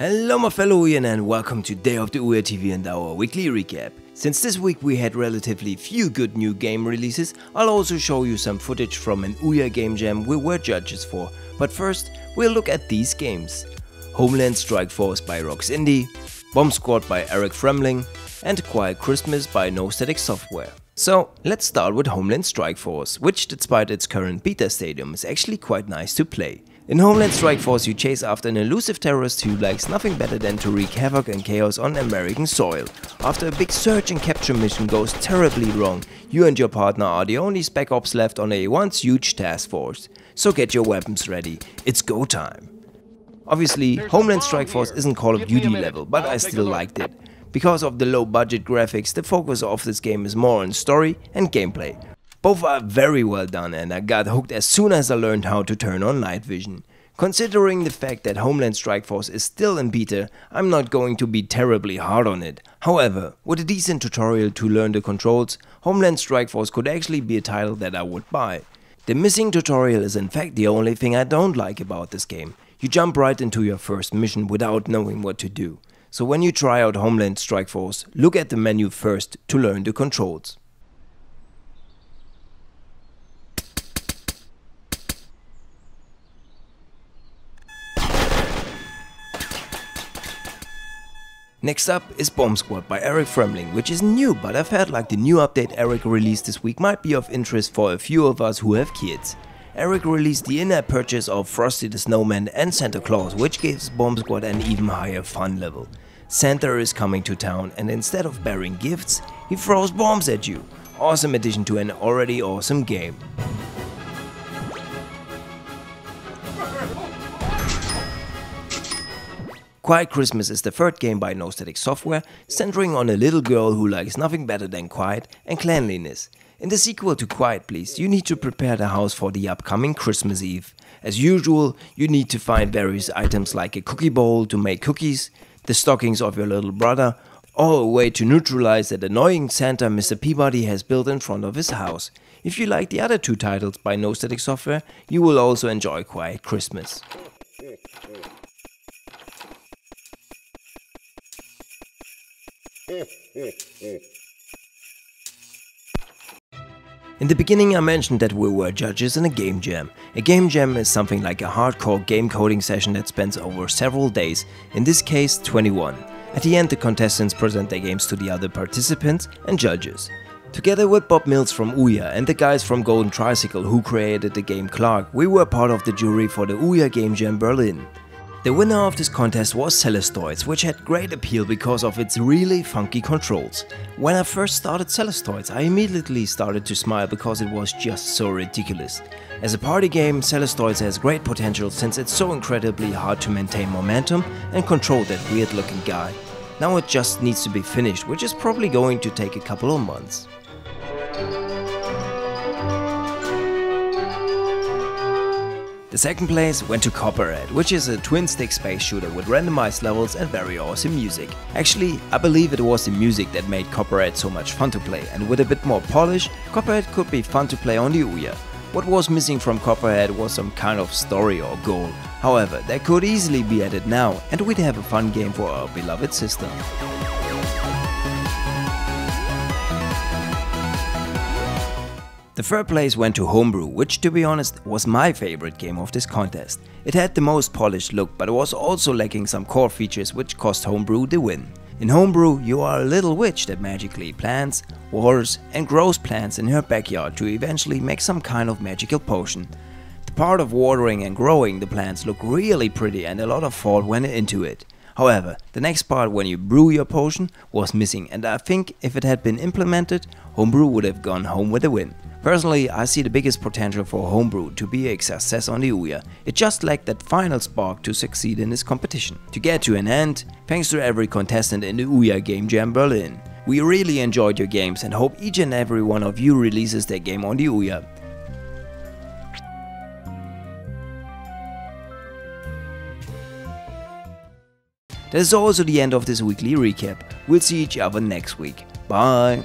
Hello my fellow Ouyan and welcome to Day of the Ouya TV and our weekly recap. Since this week we had relatively few good new game releases, I'll also show you some footage from an Ouya game jam we were judges for. But first, we'll look at these games. Homeland Strike Force by roxIndie, BombSquad by Froemling, and Quiet Christmas by Nostatic software. So, let's start with Homeland Strike Force, which despite its current beta stadium is actually quite nice to play. In Homeland Strike Force you chase after an elusive terrorist who likes nothing better than to wreak havoc and chaos on American soil. After a big search and capture mission goes terribly wrong, you and your partner are the only spec ops left on a once huge task force. So get your weapons ready, it's go time. Obviously, Homeland Strike Force isn't Call of Duty level, but I still liked it. Because of the low budget graphics, the focus of this game is more on story and gameplay. Both are very well done and I got hooked as soon as I learned how to turn on night vision. Considering the fact that Homeland Strike Force is still in beta, I'm not going to be terribly hard on it. However, with a decent tutorial to learn the controls, Homeland Strike Force could actually be a title that I would buy. The missing tutorial is in fact the only thing I don't like about this game. You jump right into your first mission without knowing what to do. So when you try out Homeland Strike Force, look at the menu first to learn the controls. Next up is BombSquad by Froemling, which is new, but I felt like the new update Eric released this week might be of interest for a few of us who have kids. Eric released the in-app purchase of Frosty the Snowman and Santa Claus, which gives BombSquad an even higher fun level. Santa is coming to town and instead of bearing gifts, he throws bombs at you. Awesome addition to an already awesome game. Quiet Christmas is the third game by Nostatic software, centering on a little girl who likes nothing better than quiet and cleanliness. In the sequel to Quiet Please, you need to prepare the house for the upcoming Christmas Eve. As usual, you need to find various items like a cookie bowl to make cookies, the stockings of your little brother, or a way to neutralize that annoying Santa Mr. Peabody has built in front of his house. If you like the other two titles by Nostatic software, you will also enjoy Quiet Christmas. In the beginning I mentioned that we were judges in a game jam. A game jam is something like a hardcore game coding session that spans over several days, in this case 21. At the end the contestants present their games to the other participants and judges. Together with Bob Mills from Ouya and the guys from Golden Tricycle who created the game Clark, we were part of the jury for the Ouya Game Jam Berlin. The winner of this contest was Celesteroids, which had great appeal because of its really funky controls. When I first started Celesteroids, I immediately started to smile because it was just so ridiculous. As a party game, Celesteroids has great potential since it's so incredibly hard to maintain momentum and control that weird looking guy. Now it just needs to be finished, which is probably going to take a couple of months. The second place went to Copperhead, which is a twin-stick space shooter with randomized levels and very awesome music. Actually, I believe it was the music that made Copperhead so much fun to play, and with a bit more polish, Copperhead could be fun to play on the Ouya. What was missing from Copperhead was some kind of story or goal. However, that could easily be added now, and we'd have a fun game for our beloved system. The third place went to Homebrew, which to be honest was my favorite game of this contest. It had the most polished look, but was also lacking some core features which cost Homebrew the win. In Homebrew you are a little witch that magically plants, waters and grows plants in her backyard to eventually make some kind of magical potion. The part of watering and growing the plants looked really pretty and a lot of thought went into it. However, the next part when you brew your potion was missing and I think if it had been implemented, Homebrew would have gone home with a win. Personally, I see the biggest potential for Homebrew to be a success on the Ouya. It just lacked that final spark to succeed in this competition. To get to an end, thanks to every contestant in the Ouya Game Jam Berlin. We really enjoyed your games and hope each and every one of you releases their game on the Ouya. That is also the end of this weekly recap. We'll see each other next week. Bye!